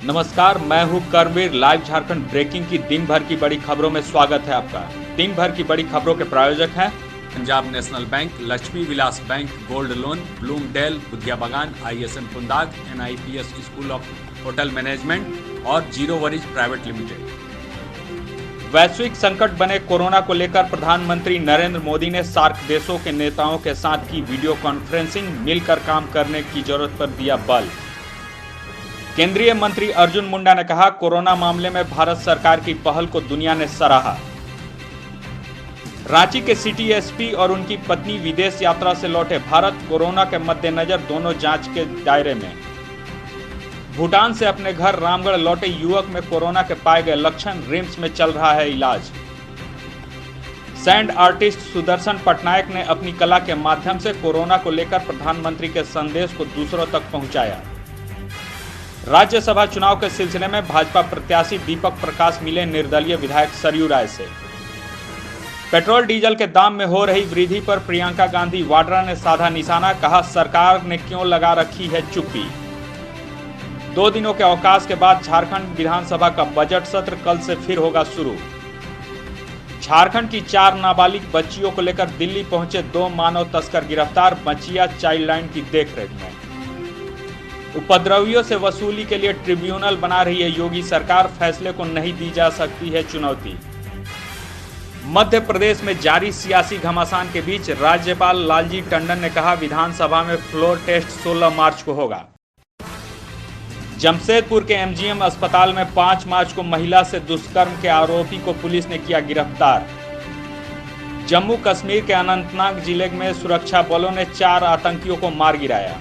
नमस्कार, मैं हूं कर्मवीर। लाइव झारखंड ब्रेकिंग की दिन भर की बड़ी खबरों में स्वागत है आपका। दिन भर की बड़ी खबरों के प्रायोजक हैं Punjab national bank, Lakshmi Vilas bank, gold loan, ब्लूमडेल, Budhiya बागान, ISM Pundag, NIPS school of hotel management और जीरो वरीज प्राइवेट लिमिटेड। वैश्विक संकट बने कोरोना को लेकर प्रधानमंत्री नरेंद्र मोदी ने सार्क देशों के नेताओं के साथ की वीडियो कॉन्फ्रेंसिंग, मिलकर काम करने की जरूरत पर दिया बल। केंद्रीय मंत्री अर्जुन मुंडा ने कहा, कोरोना मामले में भारत सरकार की पहल को दुनिया ने सराहा। रांची के सिटी एसपी और उनकी पत्नी विदेश यात्रा से लौटे भारत, कोरोना के मद्देनजर दोनों जांच के दायरे में। भूटान से अपने घर रामगढ़ लौटे युवक में कोरोना के पाए गए लक्षण, रिम्स में चल रहा है इलाज। सैंड आर्टिस्ट सुदर्शन पटनायक ने अपनी कला के माध्यम से कोरोना को लेकर प्रधानमंत्री के संदेश को दूसरों तक पहुंचाया। राज्यसभा चुनाव के सिलसिले में भाजपा प्रत्याशी दीपक प्रकाश मिले निर्दलीय विधायक सरयू राय से। पेट्रोल डीजल के दाम में हो रही वृद्धि पर प्रियंका गांधी वाड्रा ने साधा निशाना, कहा सरकार ने क्यों लगा रखी है चुप्पी। 2 दिनों के अवकाश के बाद झारखंड विधानसभा का बजट सत्र कल से फिर होगा शुरू। झारखंड की 4 नाबालिग बच्चियों को लेकर दिल्ली पहुंचे 2 मानव तस्कर गिरफ्तार, बच्चियां चाइल्ड लाइन की देखरेख में। उपद्रवियों से वसूली के लिए ट्रिब्यूनल बना रही है योगी सरकार, फैसले को नहीं दी जा सकती है चुनौती। मध्य प्रदेश में जारी सियासी घमासान के बीच राज्यपाल लालजी टंडन ने कहा, विधानसभा में फ्लोर टेस्ट 16 मार्च को होगा। जमशेदपुर के MGM अस्पताल में 5 मार्च को महिला से दुष्कर्म के आरोपी को पुलिस ने किया गिरफ्तार। जम्मू कश्मीर के अनंतनाग जिले में सुरक्षा बलों ने 4 आतंकियों को मार गिराया।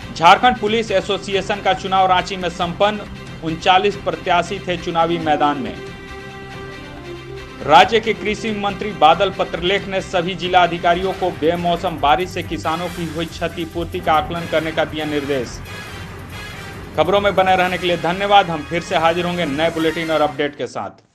झारखंड पुलिस एसोसिएशन का चुनाव रांची में संपन्न, 39 प्रत्याशी थे चुनावी मैदान में। राज्य के कृषि मंत्री बादल पत्रलेख ने सभी जिला अधिकारियों को बेमौसम बारिश से किसानों की हुई क्षतिपूर्ति का आकलन करने का दिया निर्देश। खबरों में बने रहने के लिए धन्यवाद। हम फिर से हाजिर होंगे नए बुलेटिन और अपडेट के साथ।